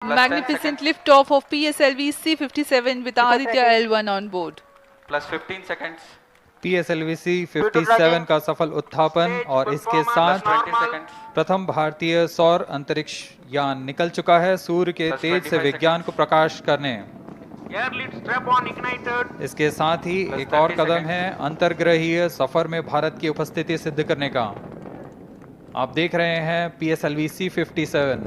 Magnificent liftoff of PSLV C-57 with Aditya L1 on board. Plus 15 seconds. PSLV C-57 का सफल उत्थापन और इसके साथ प्रथम भारतीय सौर अंतरिक्ष यान निकल चुका है सूर्य के तेज से विज्ञान को प्रकाश करने। इसके साथ ही एक और कदम है अंतर्ग्रहीय सफर में भारत की उपस्थिति सिद्ध करने का। आप देख रहे हैं PSLV C-57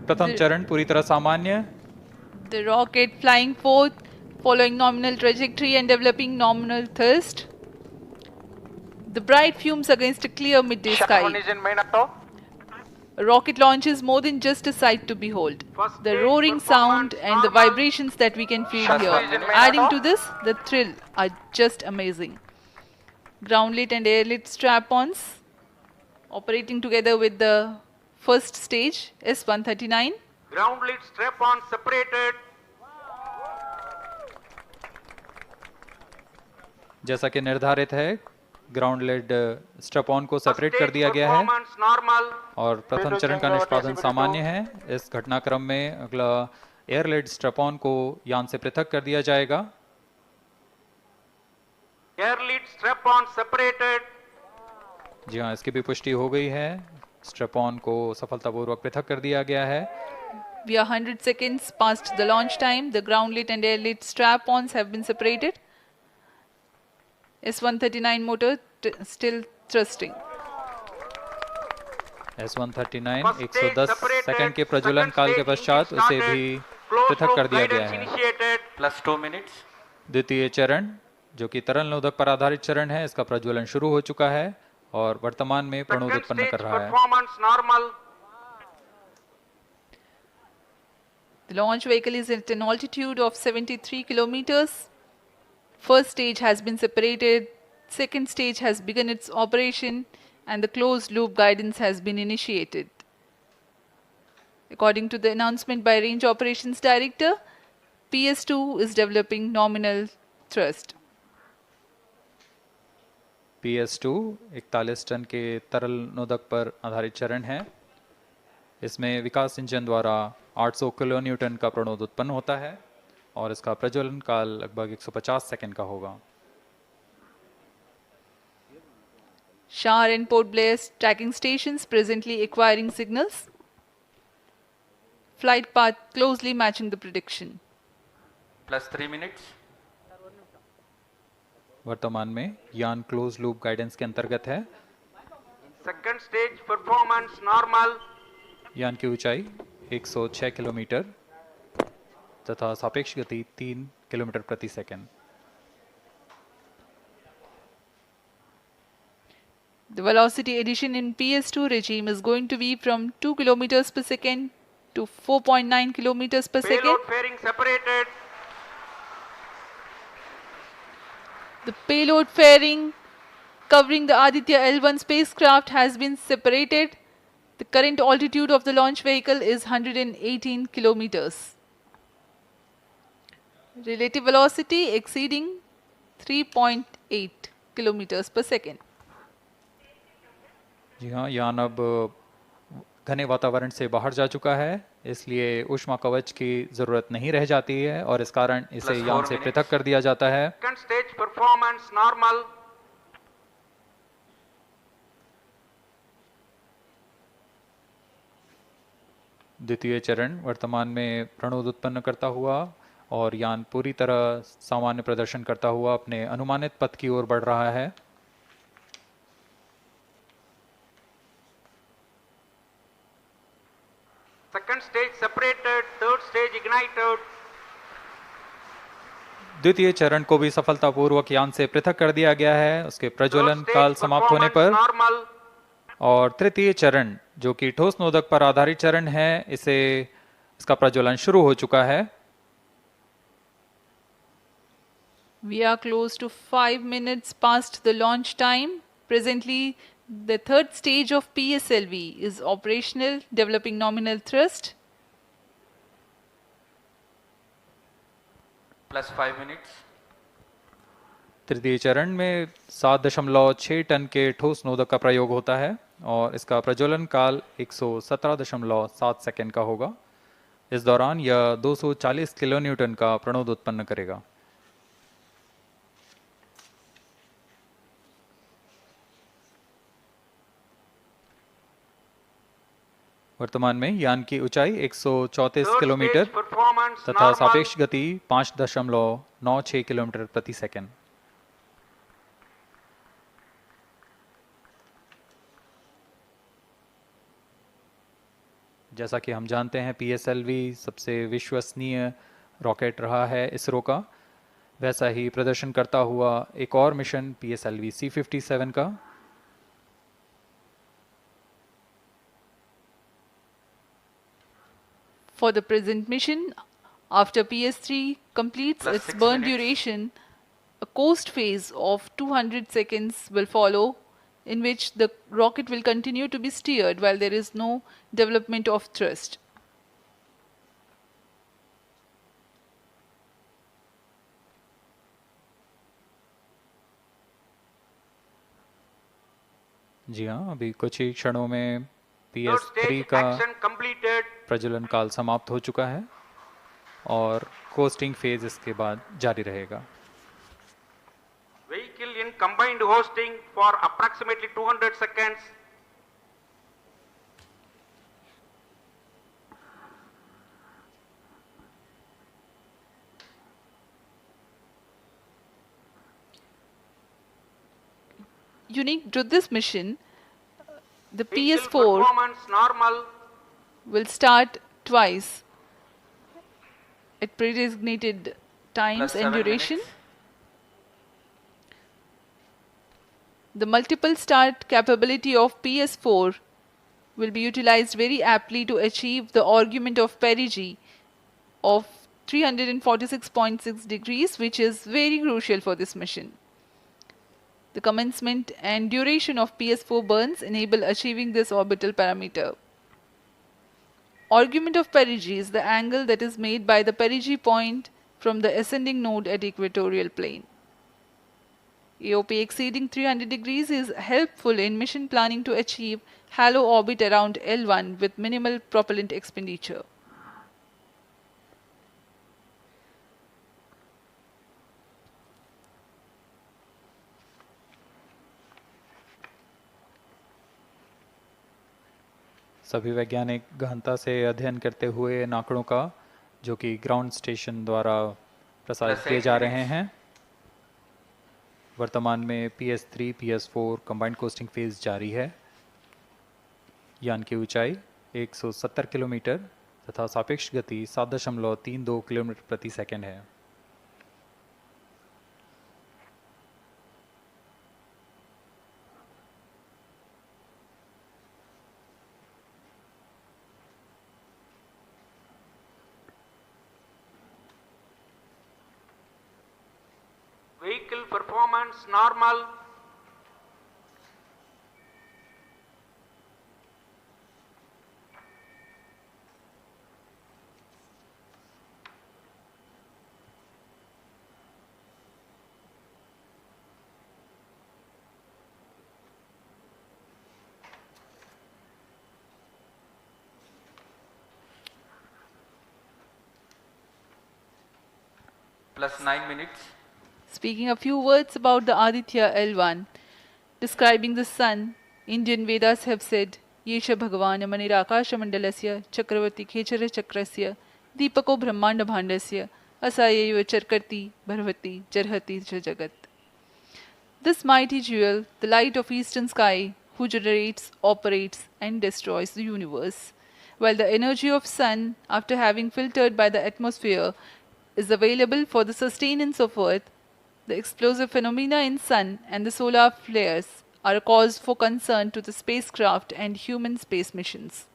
प्रथम चरण पूरी तरह सामान्य। The rocket flying forth, following nominal trajectory and developing nominal thrust. The bright fumes against a clear midday sky. A rocket launch is more than just a sight to behold. The roaring sound and the vibrations that we can feel here, adding to this, the thrill are just amazing. Ground-lit and air-lit strap-ons operating together with the first stage S-139. Ground-lit strap-on separated. जैसा कि निर्धारित है ground lead strap-on को separate कर दिया गया है और प्रथम चरण का निष्पादन सामान्य है। इस घटनाक्रम में अगला एयर लेड स्ट्रैप-ऑन को यान से पृथक कर दिया जाएगा। Air lead strap-on separated. जी हाँ, इसकी भी पुष्टि हो गई है। स्ट्रैप-ऑन को सफलतापूर्वक पृथक कर दिया गया है। We are 100 seconds past the launch time. The ground-lit and air-lit strap-ons have been separated. S-139 motor still thrusting. S-139 110 second के प्रज्वलन काल के पश्चात उसे भी पृथक कर दिया गया है। Plus 2 minutes. द्वितीय चरण जो कि तरल नोदक पर आधारित चरण है, इसका प्रज्वलन शुरू हो चुका है और वर्तमान में प्रणोद उत्पन्न कर रहा है। The launch vehicle is at an altitude of 73 kilometers. First stage has been separated, second stage has begun its operation, and the closed loop guidance has been initiated. According to the announcement by Range Operations Director, PS2 is developing nominal thrust. PS2 41 ton के तरल नोदक पर आधारित चरण है। इसमें विकास engine द्वारा 800 kilo Newton का प्रणोद उत्पन्न होता है और इसका प्रज्वलन काल लगभग 150 सेकंड का होगा। Shar and Port Blair tracking stations presently acquiring signals. Flight path closely matching the prediction. Plus 3 minutes. वर्तमान में यान क्लोज लूप गाइडेंस के अंतर्गत है। Second stage performance normal. यान की ऊंचाई 106 किलोमीटर तथा सापेक्ष गति 3 किलोमीटर प्रति second. The velocity addition in PS2 regime is going to be from 2 kilometers per second to 4.9 kilometers per second. Payload fairing separated. The payload fairing covering the Aditya L1 spacecraft has been separated. The current altitude of the launch vehicle is 118 kilometers. Relative velocity exceeding 3.8 kilometers per second. जी हाँ, यान अब घने वातावरण से बाहर जा चुका है, इसलिए ऊष्मा कवच की जरूरत नहीं रह जाती है और इस कारण इसे यान से पृथक कर दिया जाता है। Second stage performance normal. द्वितीय चरण वर्तमान में प्रणोद उत्पन्न करता हुआ और यान पूरी तरह सामान्य प्रदर्शन करता हुआ अपने अनुमानित पथ की ओर बढ़ रहा है। Second stage separated, third stage ignited. द्वितीय चरण को भी सफलतापूर्वक यान से पृथक कर दिया गया है उसके प्रज्वलन काल समाप्त होने पर। और तृतीय चरण जो कि ठोस नोदक पर आधारित चरण है, इसका प्रज्वलन शुरू हो चुका है। We are close to 5 minutes past the launch time. Presently, the third stage of PSLV is operational, developing nominal thrust. Plus 5 minutes. तृतीय चरण में 7.6 टन के ठोस नोदक का प्रयोग होता है। और इसका प्रज्वलन काल 117.7 सेकंड का होगा। इस दौरान यह 240 किलोन्यूटन का प्रणोद उत्पन्न करेगा। वर्तमान में यान की ऊंचाई 134 Third किलोमीटर stage performance तथा normal. सापेक्ष गति 5.96 किलोमीटर प्रति सेकंड। जैसा कि हम जानते हैं PSLV सबसे विश्वसनीय रॉकेट रहा है इसरो का, वैसा ही प्रदर्शन करता हुआ एक और मिशन PSLV C57 का। For the present mission, after PS3 completes Plus its 6 burn minutes. duration, a coast phase of 200 seconds will follow, in which the rocket will continue to be steered while there is no development of thrust. जी हाँ, अभी कुछ ही क्षणों में Third PS3 stage का action completed. प्रज्वलन काल समाप्त हो चुका है और कोस्टिंग फेज इसके बाद जारी रहेगा। Vehicle in combined hosting for approximately 200 seconds. Unique to this mission, the Vehicle PS4 performance normal. will start twice at predesignated times Plus and 7 duration. minutes. The multiple start capability of PS4 will be utilized very aptly to achieve the argument of perigee of 346.6 degrees, which is very crucial for this mission. The commencement and duration of PS4 burns enable achieving this orbital parameter. Argument of perigee is the angle that is made by the perigee point from the ascending node at equatorial plane. AOP exceeding 300 degrees is helpful in mission planning to achieve halo orbit around L1 with minimal propellant expenditure. सभी वैज्ञानिक गहनता से अध्ययन करते हुए इन आंकड़ों का, जो कि ग्राउंड स्टेशन द्वारा प्रसारित किए जा रहे हैं। वर्तमान में PS3 PS4 combined costing phase जारी है। यान की ऊंचाई 170 किलोमीटर तथा सापेक्ष गति 7.32 किलोमीटर प्रति सेकंड है। Vehicle performance normal. Plus 9 minutes. Speaking a few words about the Aditya L1, describing the sun, Indian Vedas have said, Yesha Bhagavan Manirakasha Mandalasya Chakravarti Khechara Chakrasya Deepako Brahmanda Bhandasya Asayeva Charkarti Bharvati Jarhati Jagat. This mighty jewel, the light of eastern sky, who generates, operates and destroys the universe, while the energy of sun, after having filtered by the atmosphere, is available for the sustenance of earth, the explosive phenomena in sun and the solar flares are a cause for concern to the spacecraft and human space missions.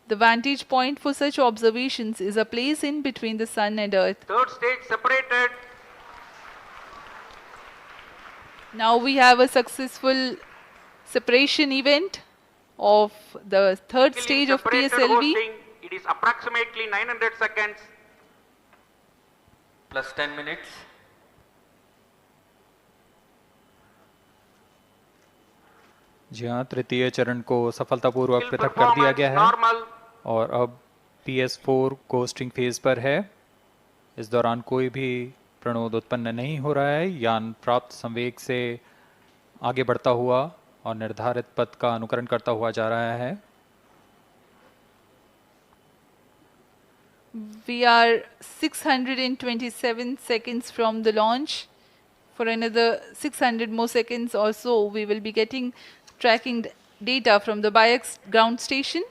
The vantage point for such observations is a place in between the sun and earth. Third stage separated. Now we have a successful separation event of the third Vehicle in stage of separated PSLV. hosting. It is approximately 900 seconds. Plus 10 minutes. जी हाँ, तृतीय चरण को सफलतापूर्वक Vehicle पृथक कर दिया performance गया है normal. और अब PS4 कोस्टिंग फेज पर है। इस दौरान कोई भी प्रणोद उत्पन्न नहीं हो रहा है। यान प्राप्त संवेग से आगे बढ़ता हुआ और निर्धारित पथ का अनुकरण करता हुआ जा रहा है। We are 627 seconds from the launch. For another 600 more seconds or so, we will be getting tracking data from the BIAX ground station.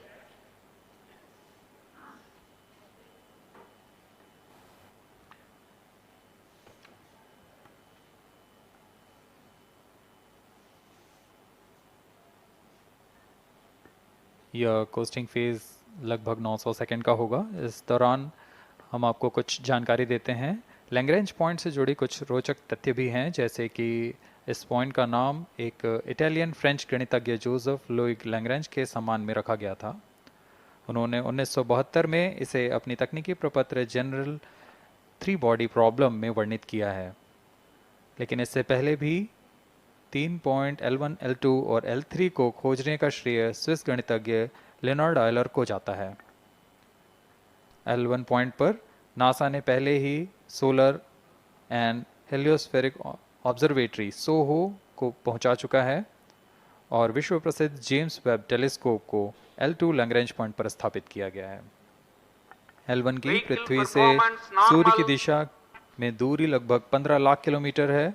यह कोस्टिंग फेज लगभग 900 सेकंड का होगा। इस दौरान हम आपको कुछ जानकारी देते हैं। लैग्रेंज पॉइंट से जुड़ी कुछ रोचक तथ्य भी हैं, जैसे कि इस पॉइंट का नाम एक इटालियन फ्रेंच गणितज्ञ जोसेफ लुइग लैग्रेंज के सम्मान में रखा गया था। उन्होंने 1972 में इसे अपनी तकनीकी प्रपत्र जनरल 3 बॉडी प्रॉब्लम में वर्णित किया है, लेकिन इससे पहले भी 3 पॉइंट L1, L2 और L3 को खोजने का श्रेय स्विस गणितज्ञ लेनार्ड आयलर को जाता है। L1 पॉइंट पर नासा ने पहले ही सोलर एंड हेलियोस्फेरिक ऑब्जर्वेटरी सोहो को पहुंचा चुका है और विश्व प्रसिद्ध जेम्स वेब टेलीस्कोप को L2 लैग्रेंज पॉइंट पर स्थापित किया गया है। L1 की पृथ्वी से सूर्य की दिशा में दूरी लगभग 15 लाख किलोमीटर है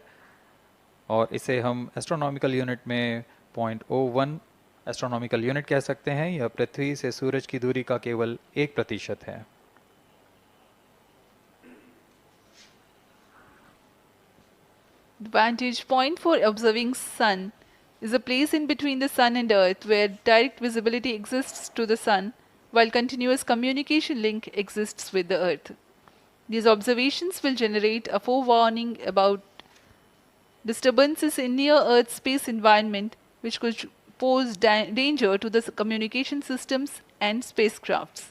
और इसे हम एस्ट्रोनॉमिकल यूनिट में 0.01 एस्ट्रोनॉमिकल यूनिट कह सकते हैं। यह पृथ्वी से सूरज की दूरी का केवल 1% है। The vantage point for observing sun is a place in between the sun and earth where direct visibility exists to the sun while continuous communication link exists with the earth. These observations will generate a forewarning about disturbances in near Earth space environment which could pose danger to the communication systems and spacecrafts.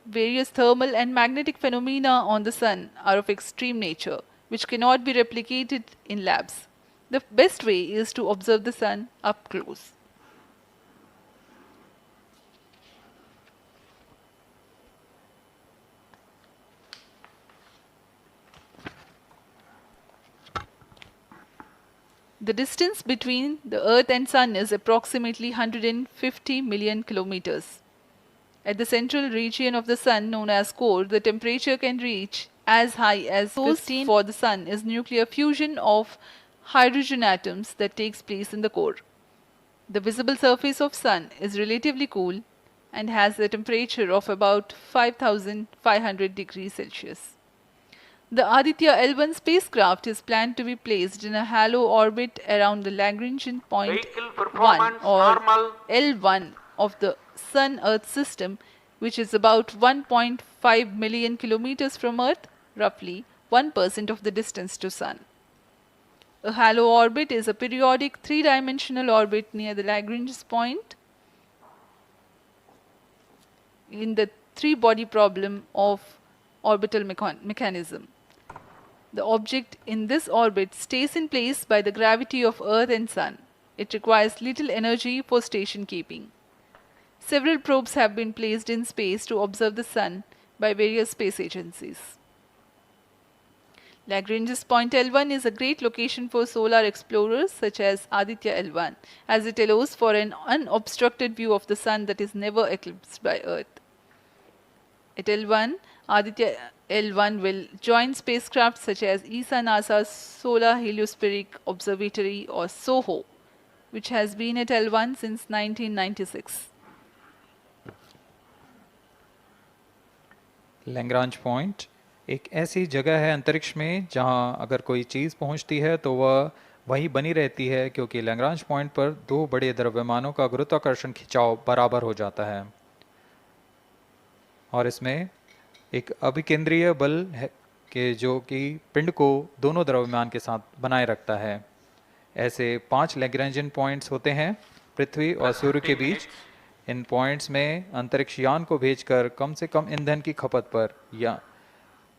Various thermal and magnetic phenomena on the sun are of extreme nature, which cannot be replicated in labs. The best way is to observe the sun up close. The distance between the Earth and Sun is approximately 150 million kilometers. At the central region of the Sun, known as core, the temperature can reach as high as 15 for the Sun is nuclear fusion of hydrogen atoms that takes place in the core. The visible surface of Sun is relatively cool and has a temperature of about 5,500 degrees Celsius. The Aditya L1 spacecraft is planned to be placed in a halo orbit around the Lagrangian point Vehicle 1 performance or normal. L1 of the Sun-Earth system, which is about 1.5 million kilometers from Earth, roughly 1% of the distance to Sun. A halo orbit is a periodic 3-dimensional orbit near the Lagrange point in the 3-body problem of orbital mechanism. The object in this orbit stays in place by the gravity of Earth and Sun. It requires little energy for station keeping. Several probes have been placed in space to observe the Sun by various space agencies. Lagrange's point L1 is a great location for solar explorers such as Aditya L1, as it allows for an unobstructed view of the Sun that is never eclipsed by Earth. At L1, Aditya L1 will join spacecraft such as ESA NASA's Solar Heliospheric Observatory or SOHO, which has been at L1 since 1996. Lagrange point एक ऐसी जगह है अंतरिक्ष में जहां अगर कोई चीज़ पहुंचती है तो वह वही बनी रहती है, क्योंकि लैग्रांज पॉइंट पर 2 बड़े द्रव्यमानों का गुरुत्वाकर्षण खिंचाव बराबर हो जाता है और इसमें एक अभिकेंद्रीय बल है कि जो कि पिंड को दोनों द्रव्यमान के साथ बनाए रखता है। ऐसे 5 लैग्रेंजियन पॉइंट्स होते हैं पृथ्वी और सूर्य के बीच। इन पॉइंट्स में अंतरिक्ष यान को भेजकर कम से कम ईंधन की खपत पर या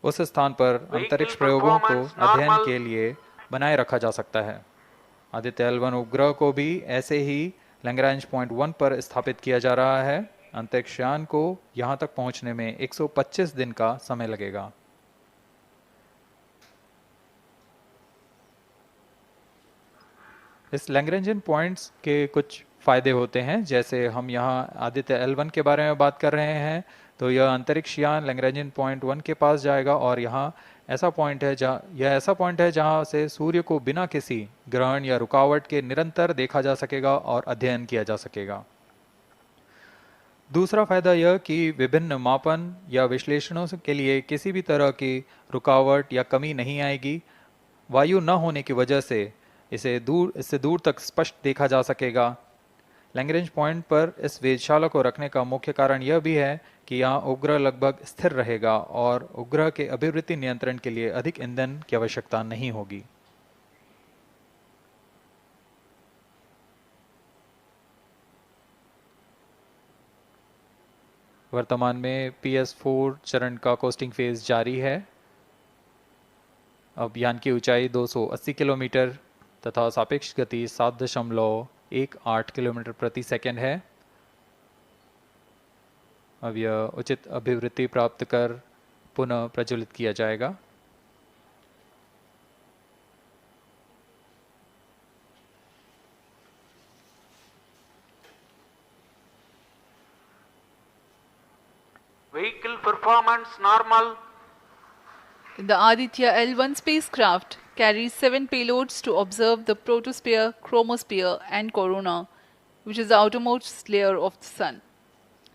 उस स्थान पर अंतरिक्ष प्रयोगों को अध्ययन के लिए बनाए रखा जा सकता है। आदित्य L1 उपग्रह को भी ऐसे ही लैग्रेंज पॉइंट 1 पर स्थापित किया जा रहा है। अंतरिक्ष यान को यहां तक पहुंचने में 125 दिन का समय लगेगा। इस लैग्रेंजियन पॉइंट्स के कुछ फायदे होते हैं, जैसे हम यहाँ आदित्य L1 के बारे में बात कर रहे हैं, तो यह अंतरिक्ष यान लैग्रेंजियन पॉइंट 1 के पास जाएगा और यहाँ ऐसा पॉइंट है जहाँ से सूर्य को बिना किसी ग्रहण या रुकावट के निरंतर देखा जा सकेगा और अध्ययन किया जा सकेगा। दूसरा फायदा यह कि विभिन्न मापन या विश्लेषणों के लिए किसी भी तरह की रुकावट या कमी नहीं आएगी। वायु न होने की वजह से इससे दूर तक स्पष्ट देखा जा सकेगा। लैग्रेंज पॉइंट पर इस वेधशाला को रखने का मुख्य कारण यह भी है कि यहाँ उपग्रह लगभग स्थिर रहेगा और उपग्रह के अभिवृत्ति नियंत्रण के लिए अधिक ईंधन की आवश्यकता नहीं होगी। वर्तमान में PS4 चरण का कोस्टिंग फेज जारी है। अब यान की ऊंचाई 280 किलोमीटर तथा सापेक्ष गति 7.18 किलोमीटर प्रति सेकंड है। अब यह उचित अभिवृत्ति प्राप्त कर पुनः प्रज्वलित किया जाएगा। Vehicle performance normal. The Aditya L1 spacecraft carries 7 payloads to observe the protosphere, chromosphere, and corona, which is the outermost layer of the Sun.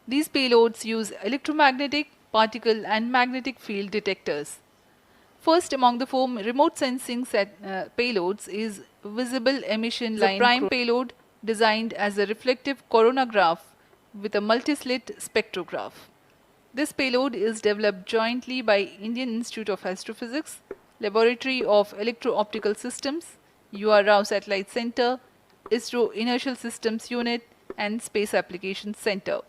These payloads use electromagnetic, particle, and magnetic field detectors. First among the 4 remote sensing payloads is visible emission line prime payload, designed as a reflective coronagraph with a multi-slit spectrograph. This payload is developed jointly by Indian Institute of Astrophysics, Laboratory of Electro-Optical Systems, UR Rao Satellite Center, ISRO Inertial Systems Unit, and Space Applications Center.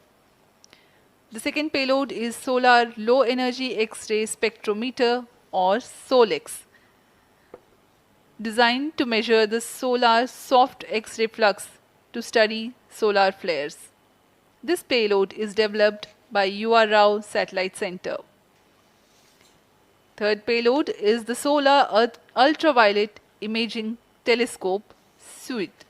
The second payload is Solar Low Energy X-ray Spectrometer, or SOLEX, designed to measure the solar soft X-ray flux to study solar flares. This payload is developed by UR Rao Satellite Center. Third payload is the Solar Earth Ultraviolet Imaging Telescope SUIT,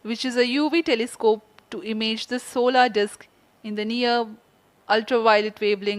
which is a UV telescope to image the solar disk in the near ultraviolet wavelength